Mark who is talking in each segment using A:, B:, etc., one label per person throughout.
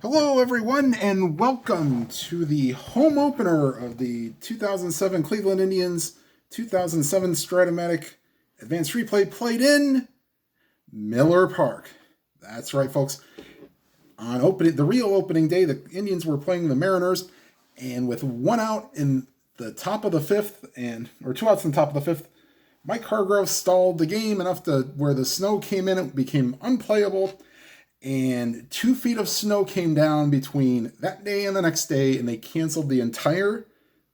A: Hello, everyone, and welcome to the home opener of the 2007 Cleveland Indians 2007 Strat-O-Matic Advanced Replay played in Miller Park. That's right, folks. On the real opening day, the Indians were playing the Mariners, and with one out in the top of the fifth, or two outs in the top of the fifth, Mike Hargrove stalled the game enough to where the snow came in. It became unplayable. And 2 feet of snow came down between that day and the next day, and they canceled the entire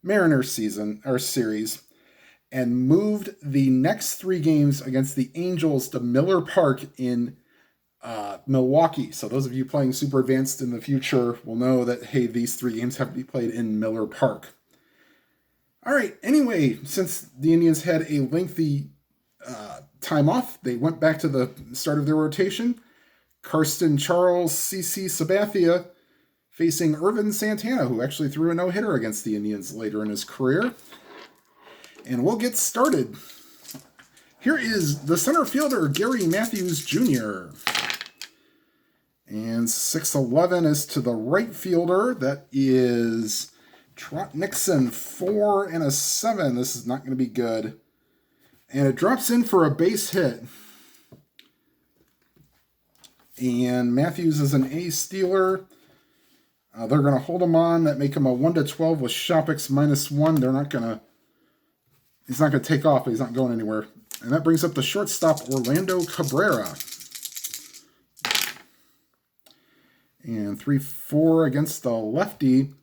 A: Mariners series and moved the next 3 games against the Angels to Miller Park in Milwaukee. So those of you playing Super Advanced in the future will know that, hey, these 3 games have to be played in Miller Park. All right, anyway, since the Indians had a lengthy time off, they went back to the start of their rotation. Karsten Charles, CC Sabathia, facing Ervin Santana, who actually threw a no-hitter against the Indians later in his career. And we'll get started. Here is the center fielder, Gary Matthews Jr. And 6'11" is to the right fielder. That is Trot Nixon, 4 and a 7. This is not going to be good. And it drops in for a base hit. And Matthews is an A stealer. They're going to hold him on. That make him a 1-12 with Shopix -1. He's not going to take off, but he's not going anywhere. And that brings up the shortstop, Orlando Cabrera. And 3-4 against the lefty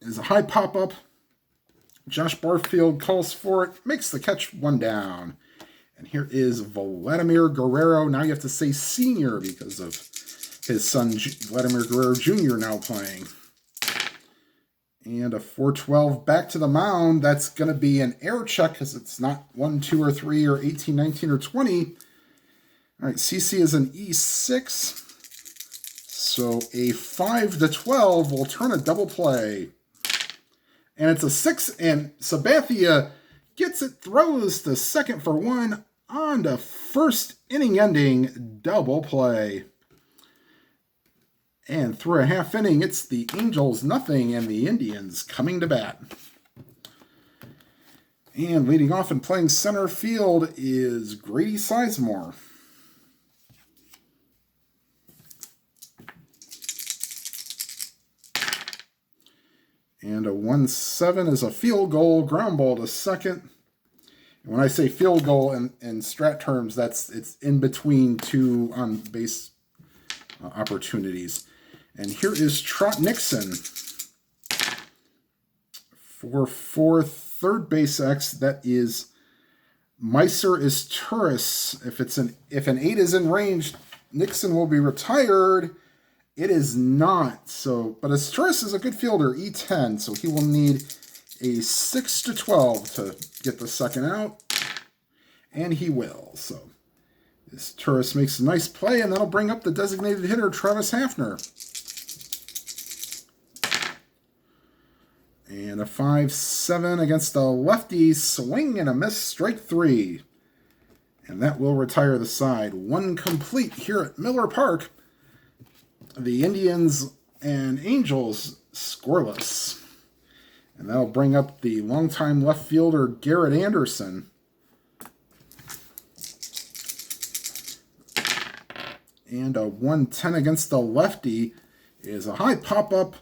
A: is a high pop-up. Josh Barfield calls for it, makes the catch, 1 down. And here is Vladimir Guerrero. Now you have to say senior because of his son, Vladimir Guerrero Jr. now playing. And a 4-12 back to the mound. That's going to be an error check because it's not 1, 2, or 3, or 18, 19, or 20. All right, CC is an E6. So a 5-12 will turn a double play. And it's a 6, and Sabathia gets it, throws to second for 1 on to first inning-ending double play. And through a half inning, it's the Angels 0 and the Indians coming to bat. And leading off and playing center field is Grady Sizemore. And a 1-7 is a field goal, ground ball to second. And when I say field goal in strat terms, it's in between 2 on-base opportunities. And here is Trot Nixon for 4 base X. That is Meiser is Turris. If an 8 is in range, Nixon will be retired. It is not. But as Turris is a good fielder, E10, so he will need a 6-12 to get the second out, and he will. So this Turris makes a nice play, and that'll bring up the designated hitter, Travis Hafner. And a 5-7 against the lefty, swing and a miss, strike 3. And that will retire the side. 1 complete here at Miller Park. The Indians and Angels scoreless. And that'll bring up the longtime left fielder, Garrett Anderson. And a 1-10 against the lefty is a high pop-up.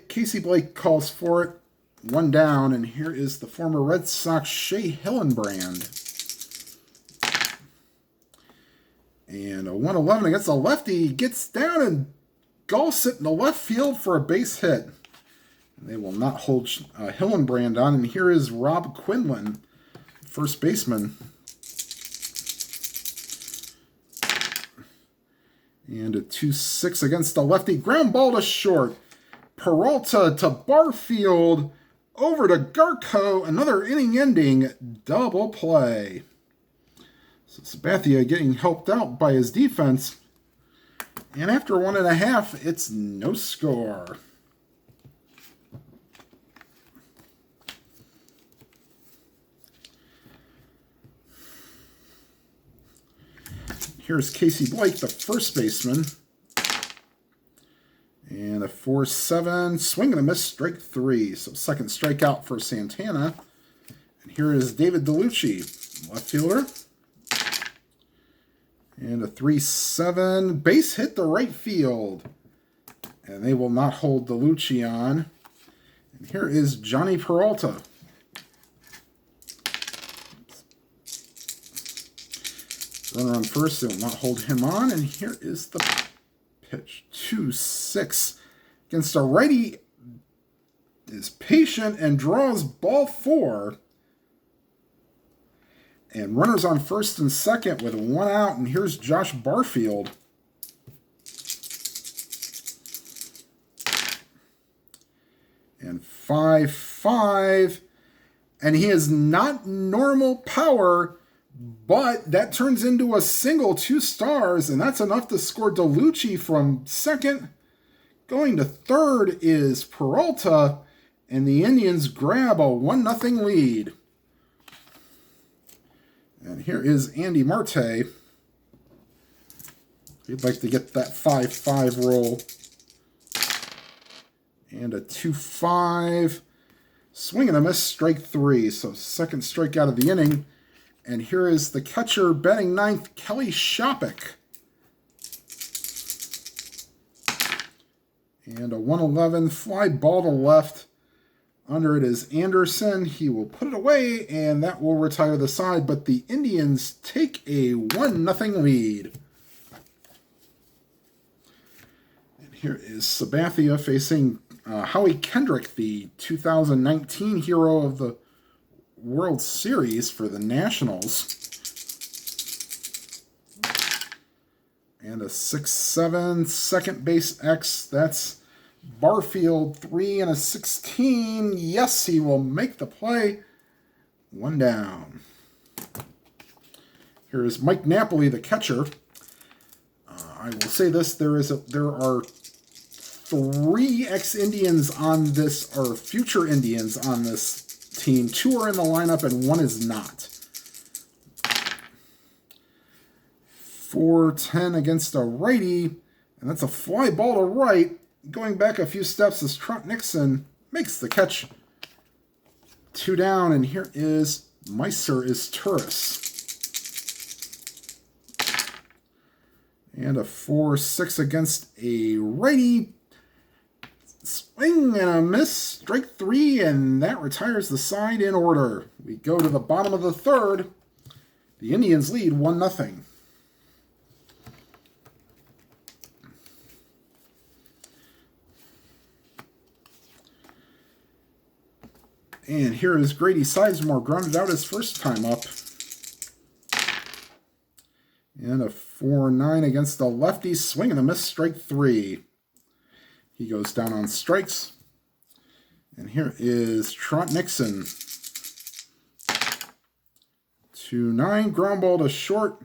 A: Casey Blake calls for it. 1 down, and here is the former Red Sox, Shea Hillenbrand. And a 1-11 against the lefty. He gets down and gulls it in the left field for a base hit. They will not hold Hillenbrand on. And here is Rob Quinlan, first baseman. And a 2-6 against the lefty. Ground ball to short. Peralta to Barfield. Over to Garco. Another inning-ending double play. So Sabathia getting helped out by his defense. And after 1.5, it's no score. Here's Casey Blake, the first baseman. And a 4-7, swing and a miss, strike 3. So second strikeout for Santana. And here is David DeLucci, left fielder. And a 3-7, base hit to right field. And they will not hold DeLucci on. And here is Johnny Peralta. Runner on first, they will not hold him on. And here is the pitch. 2-6 against a righty. Is patient and draws ball 4. And runners on first and second with 1 out. And here's Josh Barfield. And 5-5. And he is not normal power, but that turns into a single, 2 stars, and that's enough to score DeLucci from second. Going to third is Peralta, and the Indians grab a 1-0 lead. And here is Andy Marte. He'd like to get that 5-5 roll. And a 2-5. Swing and a miss, strike 3. So second strikeout of the inning. And here is the catcher batting ninth, Kelly Shopik. And a 1-11 fly ball to left. Under it is Anderson. He will put it away, and that will retire the side. But the Indians take a 1-0 lead. And here is Sabathia facing Howie Kendrick, the 2019 hero of the World Series for the Nationals. And a 6-7 second base X. That's Barfield. 3 and a 16. Yes, he will make the play. 1 down. Here is Mike Napoli, the catcher. I will say this: there are 3 ex-Indians on this, or future Indians on this team. 2 are in the lineup and 1 is not. 4-10 against a righty, and that's a fly ball to right. Going back a few steps as Trot Nixon makes the catch. 2 down, and here is Meiser is Turris. And a 4-6 against a righty. Swing and a miss, strike 3, and that retires the side in order. We go to the bottom of the third. The Indians lead 1-0. And here is Grady Sizemore, grounded out his first time up. And a 4-9 against the lefty, swing and a miss, strike 3. He goes down on strikes. And here is Trot Nixon. 2-9, ground ball to short.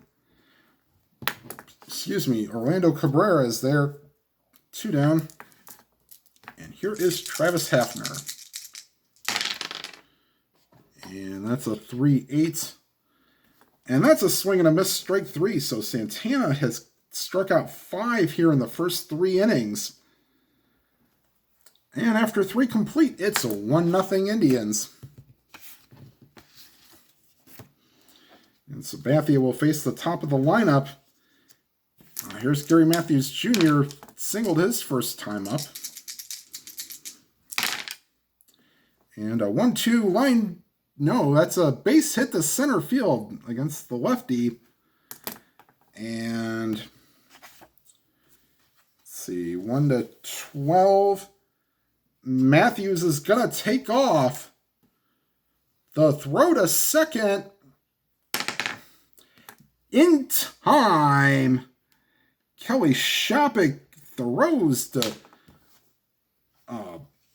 A: Orlando Cabrera is there. 2 down. And here is Travis Hafner. And that's a 3-8. And that's a swing and a miss, strike 3. So Santana has struck out 5 here in the first 3 innings. And after 3 complete, it's a 1-0 Indians. And Sabathia will face the top of the lineup. Here's Gary Matthews Jr. Singled his first time up. And a 1-2 line. No, that's a base hit to center field against the lefty. And let's see, 1-12. Matthews is going to take off. The throw to second. In time. Kelly Shopik throws to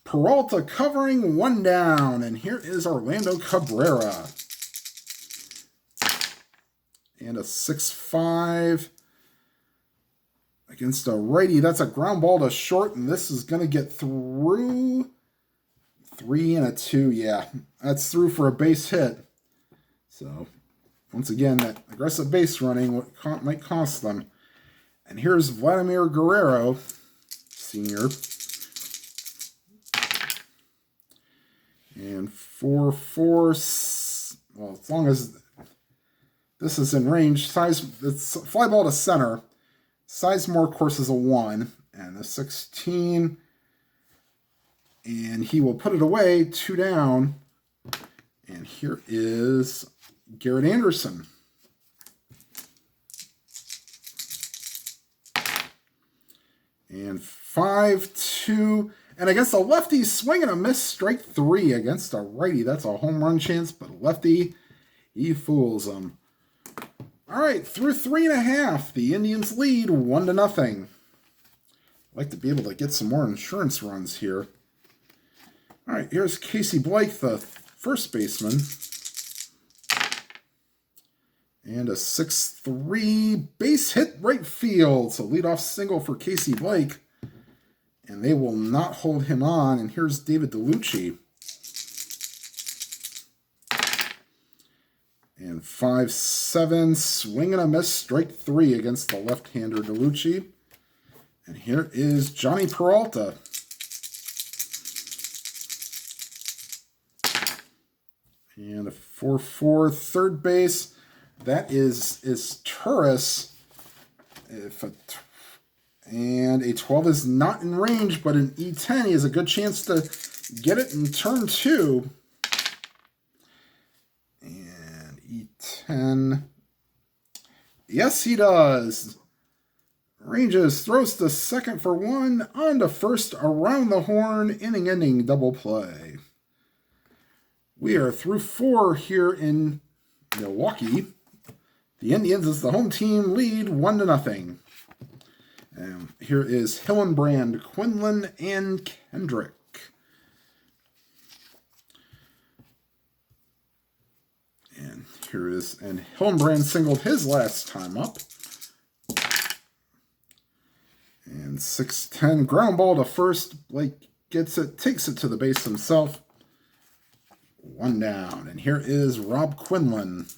A: Peralta covering, 1 down. And here is Orlando Cabrera. And a 6-5 against a righty. That's a ground ball to short, and this is going to get through. 3 and a 2. Yeah, that's through for a base hit. So, once again, that aggressive base running might cost them. And here's Vladimir Guerrero senior. And 4-4, well, as long as this is in range, it's fly ball to center. Sizemore, of course, is a 1, and a 16. And he will put it away, 2 down. And here is Garrett Anderson. And 5-2. And against a lefty, swing and a miss, strike 3 against a righty. That's a home run chance, but lefty, he fools him. All right, through 3.5, the Indians lead 1-0. I'd like to be able to get some more insurance runs here. All right, here's Casey Blake, the first baseman. And a 6-3 base hit right field. So leadoff single for Casey Blake. And they will not hold him on. And here's David DeLucci. And 5-7, swing and a miss, strike 3 against the left-hander DeLucci. And here is Johnny Peralta. And a 4-4 third base. That is Turris. And a 12 is not in range, but an E10, he has a good chance to get it in turn 2. And E10. Yes, he does. Ranges, throws to second for 1, on to first, around the horn, inning-ending double play. We are through 4 here in Milwaukee. The Indians, as the home team, lead 1-0. And here is Hillenbrand, Quinlan, and Kendrick. And here is, and Hillenbrand singled his last time up. And 6-10, ground ball to first. Blake gets it, takes it to the base himself. 1 down. And here is Rob Quinlan.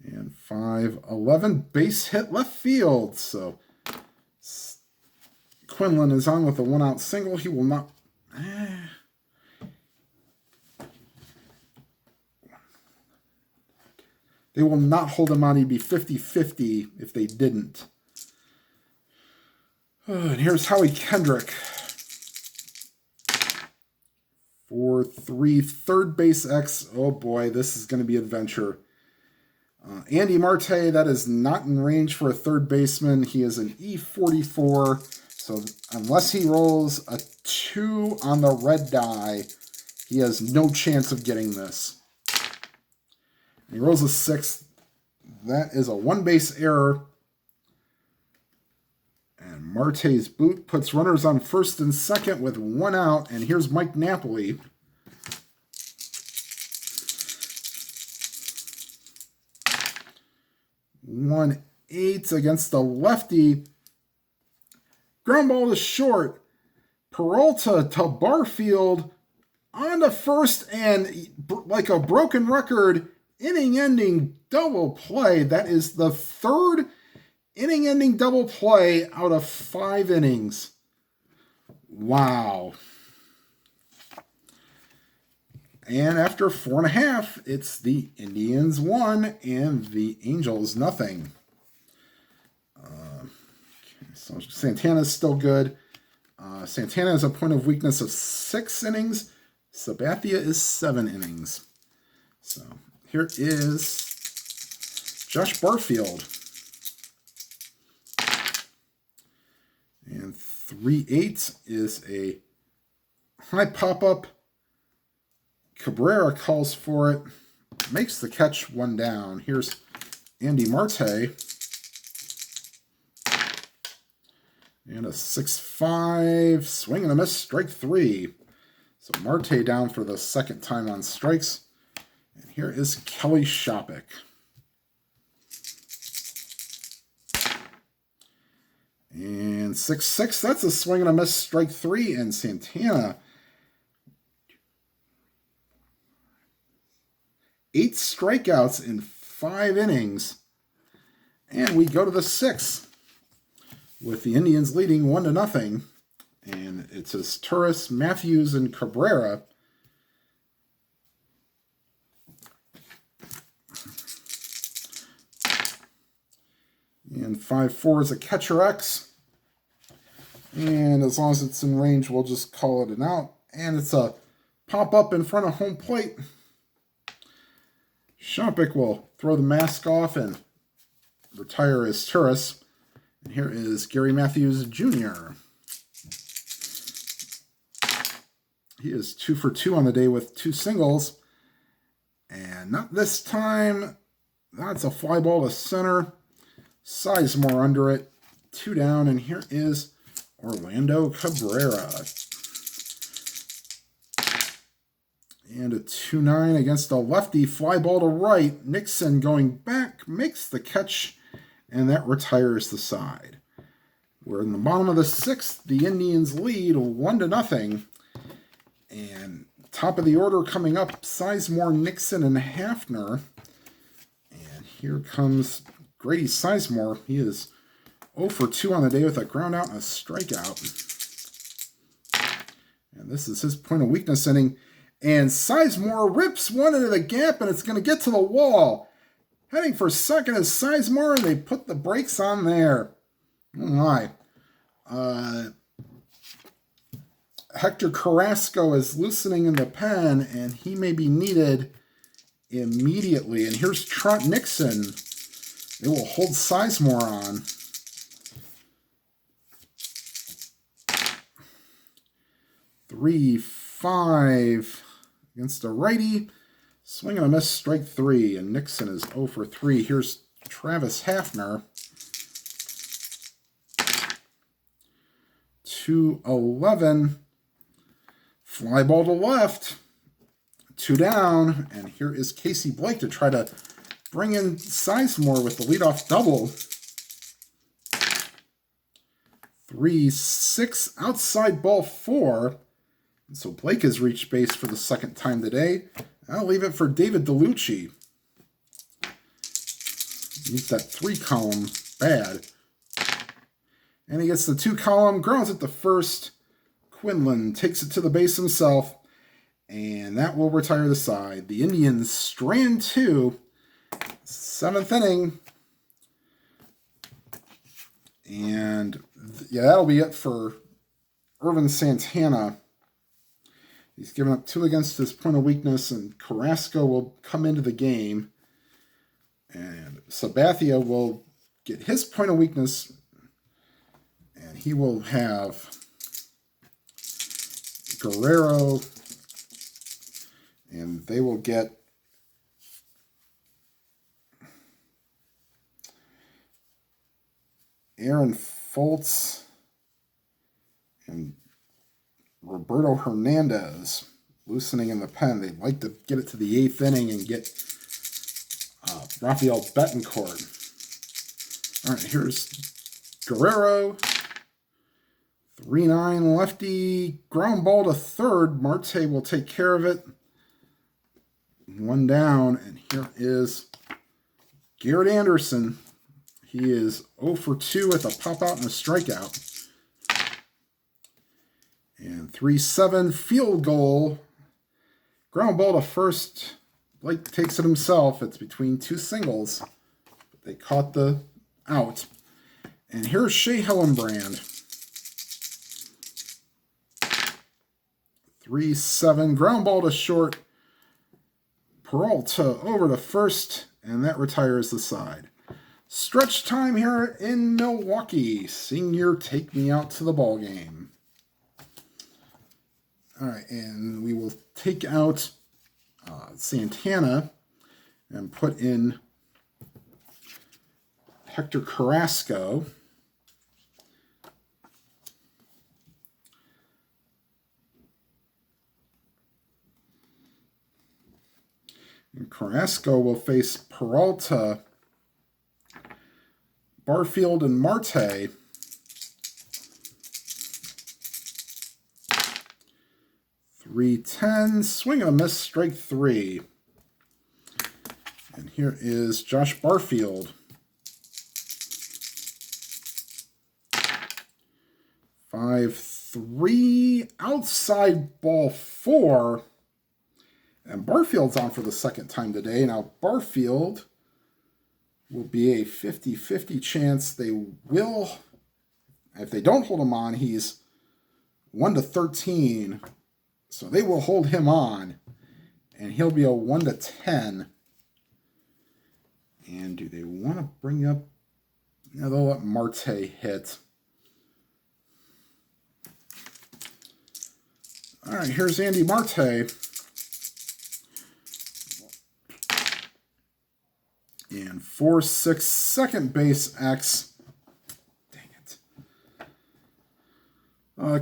A: And 5-11, base hit left field. So Quinlan is on with a 1-out single. He will not. They will not hold him on. He'd be 50-50 if they didn't. And here's Howie Kendrick. 4-3, third base X. Oh boy, this is going to be adventure. Andy Marte, that is not in range for a third baseman. He is an E44. So unless he rolls a 2 on the red die, he has no chance of getting this. And he rolls a 6. That is a 1-base error. And Marte's boot puts runners on first and second with 1 out. And here's Mike Napoli. One 8 against the lefty. Ground ball to short. Peralta to Barfield on to first, and like a broken record, inning-ending double play. That is the 3rd inning-ending double play out of 5 innings. Wow. And after 4.5, it's the Indians 1 and the Angels nothing. So Santana's still good. Santana has a point of weakness of 6 innings. Sabathia is 7 innings. So here is Josh Barfield. And 3-8 is a high pop-up. Cabrera calls for it, makes the catch, 1 down. Here's Andy Marte. And a 6-5, swing and a miss, strike 3. So Marte down for the 2nd time on strikes. And here is Kelly Shopik. And 6-6, that's a swing and a miss, strike 3. And Santana, 8 strikeouts in 5 innings. And we go to the 6th. with the Indians leading 1-0. And it says Turris, Matthews, and Cabrera. And 5-4 is a catcher X. And as long as it's in range, we'll just call it an out. And it's a pop-up in front of home plate. Shopic will throw the mask off and retire his Turris. And here is Gary Matthews Jr. He is 2 for 2 on the day with 2 singles. And not this time. That's a fly ball to center. Sizemore under it. 2 down. And here is Orlando Cabrera. And a 2-9 against a lefty. Fly ball to right. Nixon going back. Makes the catch. And that retires the side. We're in the bottom of the 6th. The Indians lead 1-0. And top of the order coming up, Sizemore, Nixon, and Hafner. And here comes Grady Sizemore. He is 0 for 2 on the day with a ground out and a strikeout. And this is his point of weakness inning. And Sizemore rips one into the gap, and it's going to get to the wall. Heading for second is Sizemore, and they put the brakes on there. Oh my. Hector Carrasco is loosening in the pen, and he may be needed immediately. And here's Trot Nixon. They will hold Sizemore on. 3-5 against a righty. Swing and a miss, strike 3. And Nixon is 0 for 3. Here's Travis Hafner. 2-11. Fly ball to left. 2 down. And here is Casey Blake to try to bring in Sizemore with the leadoff double. 3-6. Outside ball 4. And so Blake has reached base for the second time today. I'll leave it for David DeLucci. Needs that 3 column bad. And he gets the 2 column, grounds it to first. Quinlan takes it to the base himself, and that will retire the side. The Indians strand 2, 7th inning. And yeah, that'll be it for Ervin Santana. He's given up 2 against his point of weakness, and Carrasco will come into the game. And Sabathia will get his point of weakness, and he will have Guerrero, and they will get Aaron Foltz and Roberto Hernandez loosening in the pen. They'd like to get it to the 8th inning and get Rafael Betancourt. All right, here's Guerrero. 3-9 lefty. Ground ball to third. Marte will take care of it. 1 down. And here is Garrett Anderson. He is 0 for 2 with a pop-out and a strikeout. And 3-7 field goal. Ground ball to first. Blake takes it himself. It's between 2 singles. But they caught the out. And here's Shea Hillenbrand. 3-7 ground ball to short. Peralta over to first. And that retires the side. Stretch time here in Milwaukee. Senior, take me out to the ball game. All right, and we will take out Santana and put in Hector Carrasco. And Carrasco will face Peralta, Barfield, and Marte. 3-10, swing and a miss, strike 3. And here is Josh Barfield. 5-3, outside ball 4. And Barfield's on for the second time today. Now, Barfield will be a 50-50 chance they will. If they don't hold him on, he's 1-13. So they will hold him on. And he'll be a 1-10. And do they want to bring up... No, they'll let Marte hit. All right, here's Andy Marte. And 4-6, second base X. Dang it.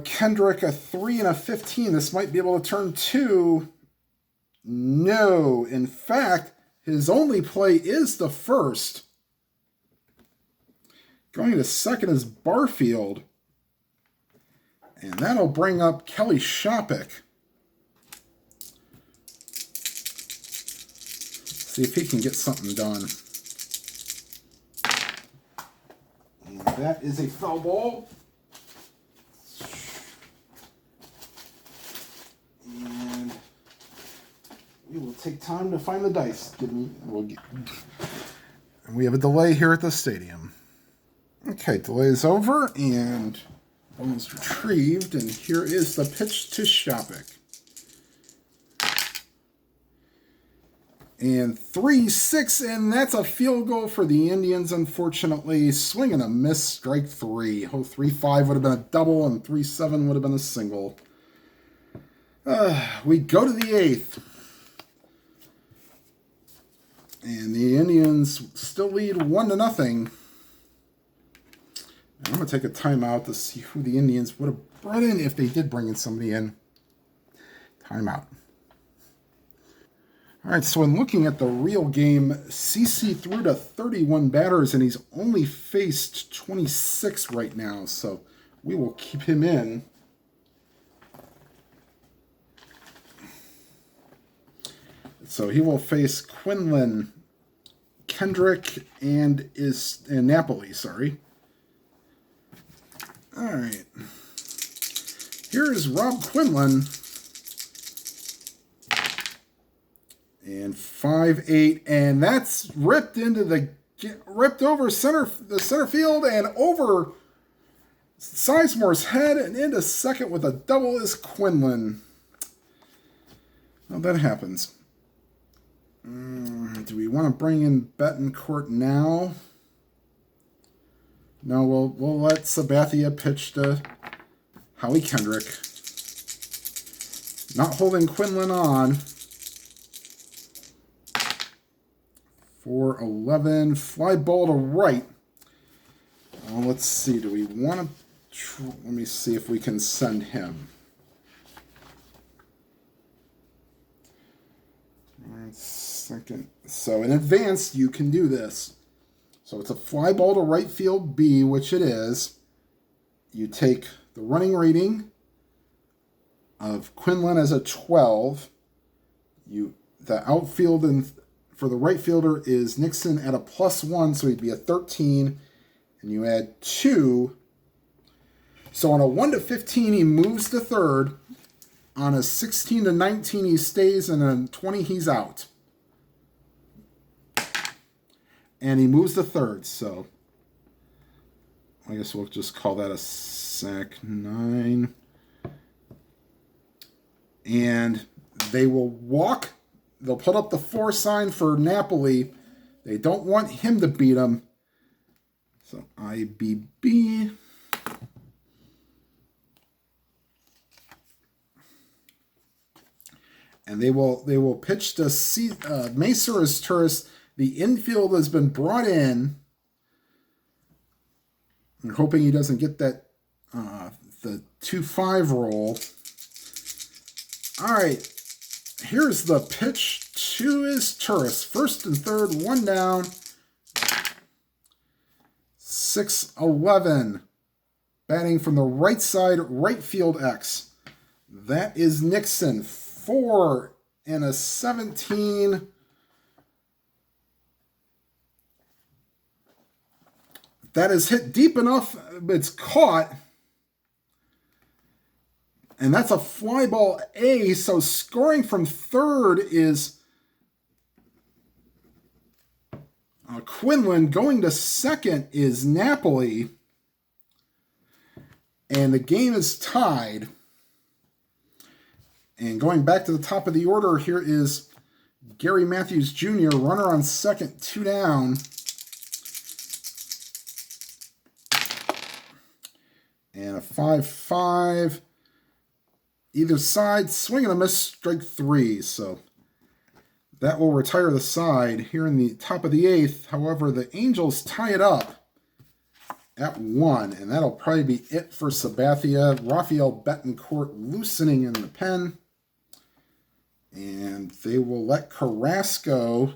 A: Kendrick, a 3 and a 15. This might be able to turn 2. No. In fact, his only play is the first. Going to second is Barfield. And that'll bring up Kelly Shopik. See if he can get something done. And that is a foul ball. And we will take time to find the dice. And we have a delay here at the stadium. Okay, delay is over, and ball is retrieved, and here is the pitch to Shopik. And 3-6, and that's a field goal for the Indians, unfortunately. Swing and a miss, strike 3. Oh, 3-5 would have been a double, and 3-7 would have been a single. We go to the 8th. And the Indians still lead 1-0. I'm going to take a timeout to see who the Indians would have brought in if they did bring in somebody in. Timeout. All right, so in looking at the real game, CC threw to 31 batters, and he's only faced 26 right now, so we will keep him in. So he will face Quinlan, Kendrick, and Napoli, sorry. All right. Here is Rob Quinlan. And 5-8, and that's ripped over the center field and over Sizemore's head and into second with a double is Quinlan. Well, that happens. Do we want to bring in Betancourt now? No, we'll let Sabathia pitch to Howie Kendrick. Not holding Quinlan on. 4-11, fly ball to right. Let's see, do we want to... Let me see if we can send him. Second. So in advance, you can do this. So it's a fly ball to right field B, which it is. You take the running rating of Quinlan as a 12. The outfield for the right fielder is Nixon at a +1, so he'd be a 13. And you add 2. So on a 1-15, he moves to third. On a 16-19, he stays, and on 20, he's out. And he moves to third, so I guess we'll just call that a sack 9. And they will walk. They'll put up the 4 sign for Napoli. They don't want him to beat them. So IBB. And they will pitch to Macer as tourist. The infield has been brought in. I'm hoping he doesn't get that the 2-5 roll. All right. Here's the pitch to his tourist. First and third, 1 down. 6-11. Batting from the right side, right field X. That is Nixon. 4-17. That is hit deep enough. It's caught. And that's a fly ball A, so scoring from third is Quinlan. Going to second is Napoli. And the game is tied. And going back to the top of the order, here is Gary Matthews Jr., runner on second, 2 down. And a 5-5. Either side, swing and a miss, strike 3. So that will retire the side here in the top of the 8th. However, the Angels tie it up at 1, and that'll probably be it for Sabathia. Rafael Betancourt loosening in the pen. And they will let Carrasco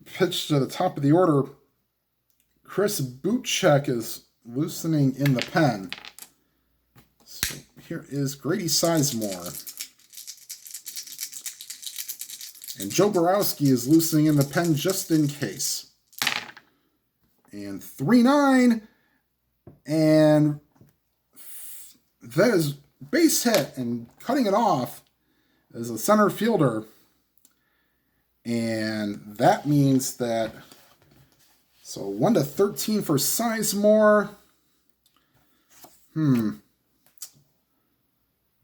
A: pitch to the top of the order. Chris Butchek is loosening in the pen. So here is Grady Sizemore. And Joe Borowski is loosening in the pen just in case. And 3-9. And that is base hit, and cutting it off is a center fielder. And that means that, so 1-13 for Sizemore.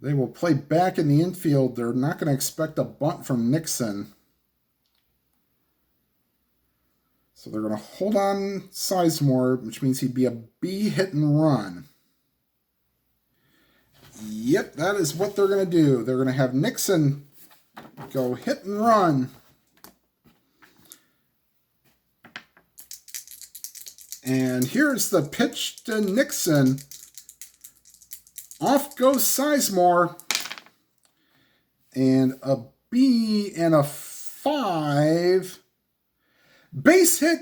A: They will play back in the infield. They're not going to expect a bunt from Nixon. So they're going to hold on Sizemore, which means he'd be a B hit and run. Yep, that is what they're going to do. They're going to have Nixon go hit and run. And here's the pitch to Nixon. Off goes Sizemore. And a B and a 5. Base hit,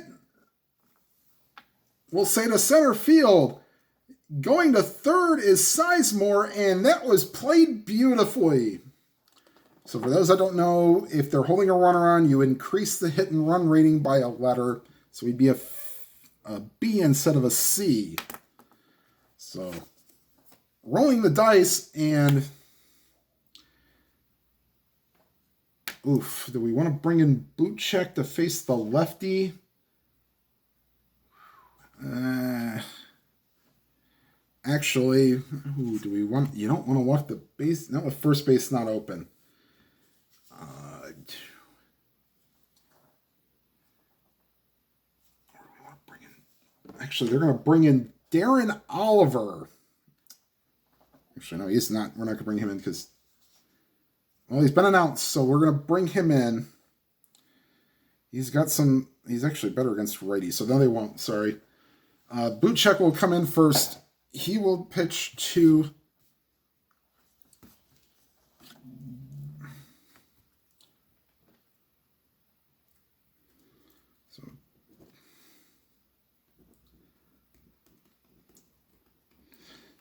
A: we'll say, to center field. Going to third is Sizemore, and that was played beautifully. So for those that don't know, if they're holding a runner on, you increase the hit and run rating by a letter. So we'd be a B instead of a C. So rolling the dice, and oof, do we want to bring in Butchek to face the lefty? Actually, who do we want? You don't want to walk the base. No, the first base not open. Actually, they're going to bring in Darren Oliver. Actually, no, he's not. We're not going to bring him in because, well, he's been announced, so we're going to bring him in. He's actually better against righty, so no, they won't. Sorry. Butchek will come in first. He will pitch to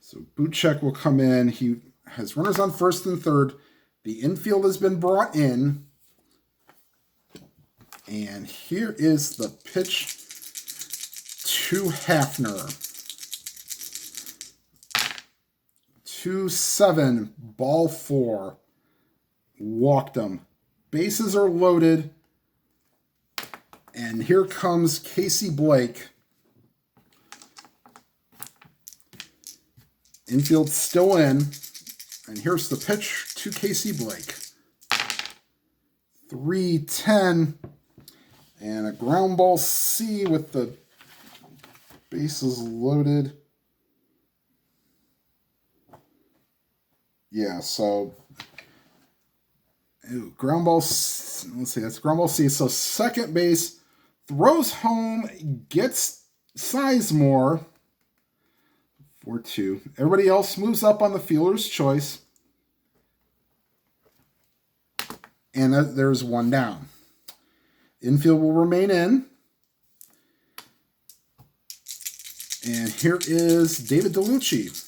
A: So Butchek will come in. He has runners on first and third. The infield has been brought in. And here is the pitch to Hafner. 2-7, ball 4. Walked him. Bases are loaded. And here comes Casey Blake. Infield still in. And here's the pitch to Casey Blake. 3-10. And a ground ball C with the bases loaded. Yeah, so ground ball, let's see, that's ground ball C. So second base, throws home, gets Sizemore. 4-2. Everybody else moves up on the fielder's choice. And there's one down. Infield will remain in. And here is David DeLucci.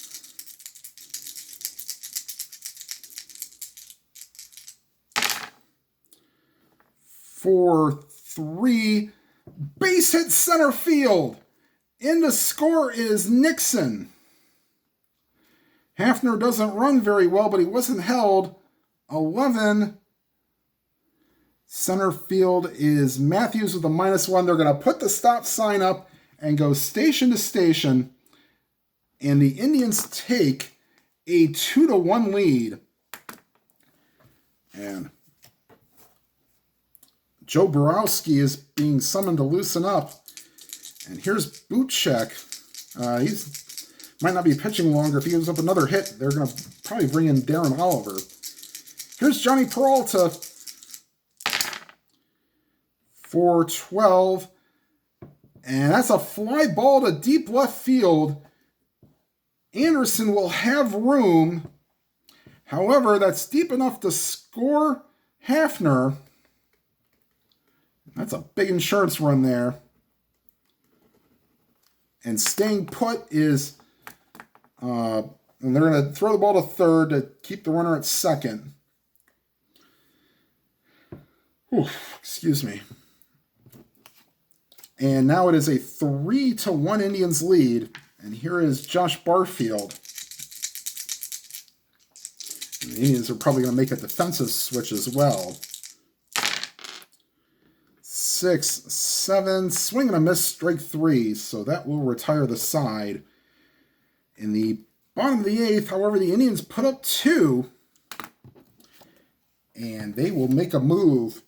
A: For 3, base hit center field. In to score is Nixon. Hafner doesn't run very well, but he wasn't held. 11. Center field is Matthews with a -1. They're going to put the stop sign up and go station to station. And the Indians take a 2-1 lead. And Joe Borowski is being summoned to loosen up. And here's Butchek. He's might not be pitching longer. If he gives up another hit, they're going to probably bring in Darren Oliver. Here's Johnny Peralta for 12. And that's a fly ball to deep left field. Anderson will have room. However, that's deep enough to score Hafner. That's a big insurance run there. And staying put is, and they're going to throw the ball to third to keep the runner at second. Excuse me. And now it is a 3-1 Indians lead. And here is Josh Barfield. And the Indians are probably going to make a defensive switch as well. 6, 7, swing and a miss, strike 3. So that will retire the side. In the bottom of the 8th, however, the Indians put up 2. And they will make a move.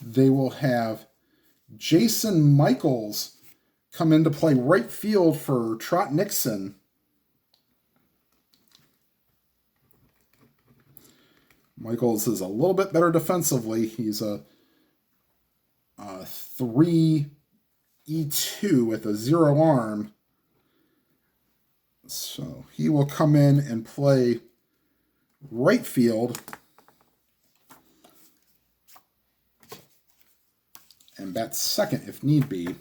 A: They will have Jason Michaels come in to play right field for Trot Nixon. Michaels is a little bit better defensively. He's a 3 E2 with a 0 arm. So he will come in and play right field. And bat second if need be.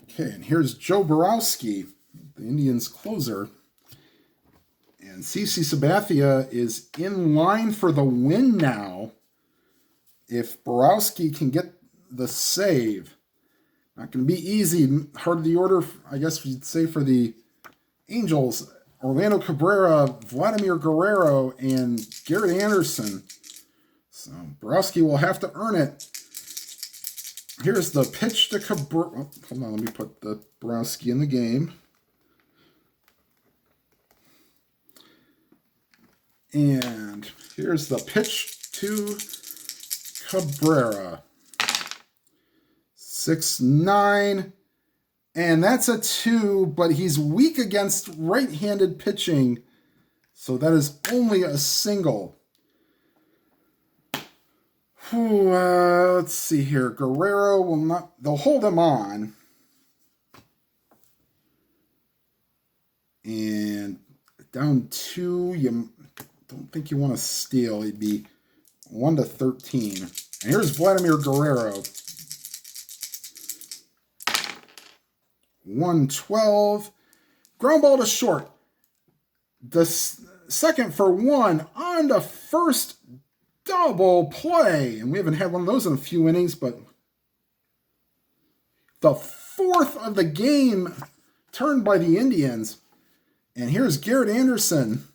A: Okay, and here's Joe Borowski, the Indians' closer. And CC Sabathia is in line for the win now. If Borowski can get the save. Not going to be easy. Heart of the order, I guess we'd say, for the Angels. Orlando Cabrera, Vladimir Guerrero, and Garrett Anderson. So Borowski will have to earn it. Here's the pitch to Cabrera. Oh, hold on, let me put the Borowski in the game. And here's the pitch to Cabrera. 6-9. And that's a 2, but he's weak against right-handed pitching. So that is only a single. Let's see here. Guerrero will not... They'll hold him on. And down 2, you don't think you want to steal. He'd be 1-13. And here's Vladimir Guerrero. 1-12. Ground ball to short. The second for 1 on the first double play. And we haven't had one of those in a few innings, but the 4th of the game turned by the Indians. And here's Garrett Anderson.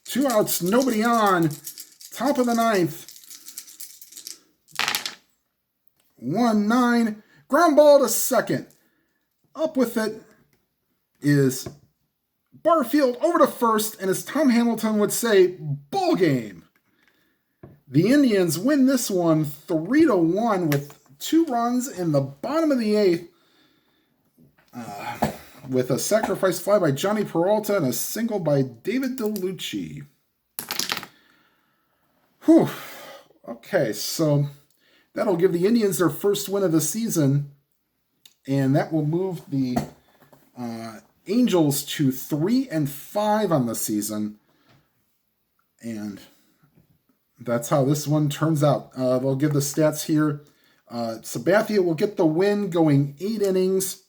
A: 2 outs, nobody on. Top of the 9th. 1-9. Ground ball to second. Up with it is Barfield over to first, and as Tom Hamilton would say, ball game. The Indians win this one 3-1 with 2 runs in the bottom of the 8th, with a sacrifice fly by Johnny Peralta and a single by David DeLucci. Whew. Okay, so that'll give the Indians their first win of the season. And that will move the Angels to 3-5 on the season. And that's how this one turns out. They'll give the stats here. Sabathia will get the win going 8 innings,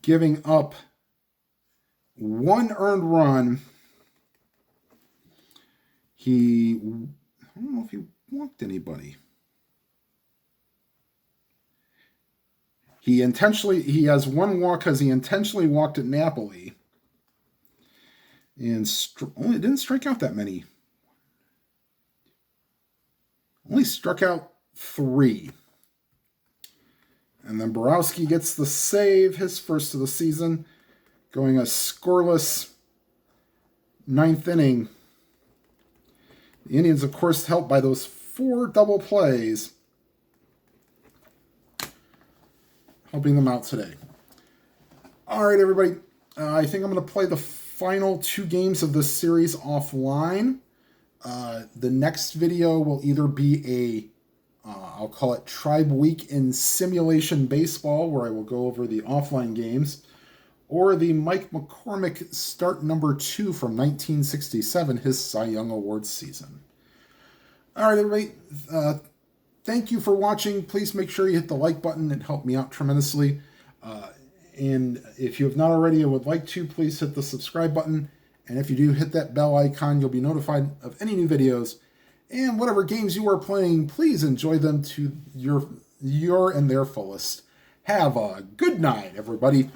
A: giving up 1 earned run. I don't know if he walked anybody. He has one walk because he intentionally walked at Napoli. And only didn't strike out that many. Only struck out 3. And then Borowski gets the save, his first of the season, going a scoreless 9th inning. The Indians, of course, helped by those 4 double plays, helping them out today. All right, everybody. I think I'm going to play the final 2 games of this series offline. The next video will either be I'll call it Tribe Week in Simulation Baseball, where I will go over the offline games, or the Mike McCormick start number 2 from 1967, his Cy Young Awards season. All right, everybody. Thank you for watching. Please make sure you hit the like button. It helped me out tremendously. And if you have not already and would like to, please hit the subscribe button. And if you do, hit that bell icon. You'll be notified of any new videos. And whatever games you are playing, please enjoy them to your and their fullest. Have a good night, everybody.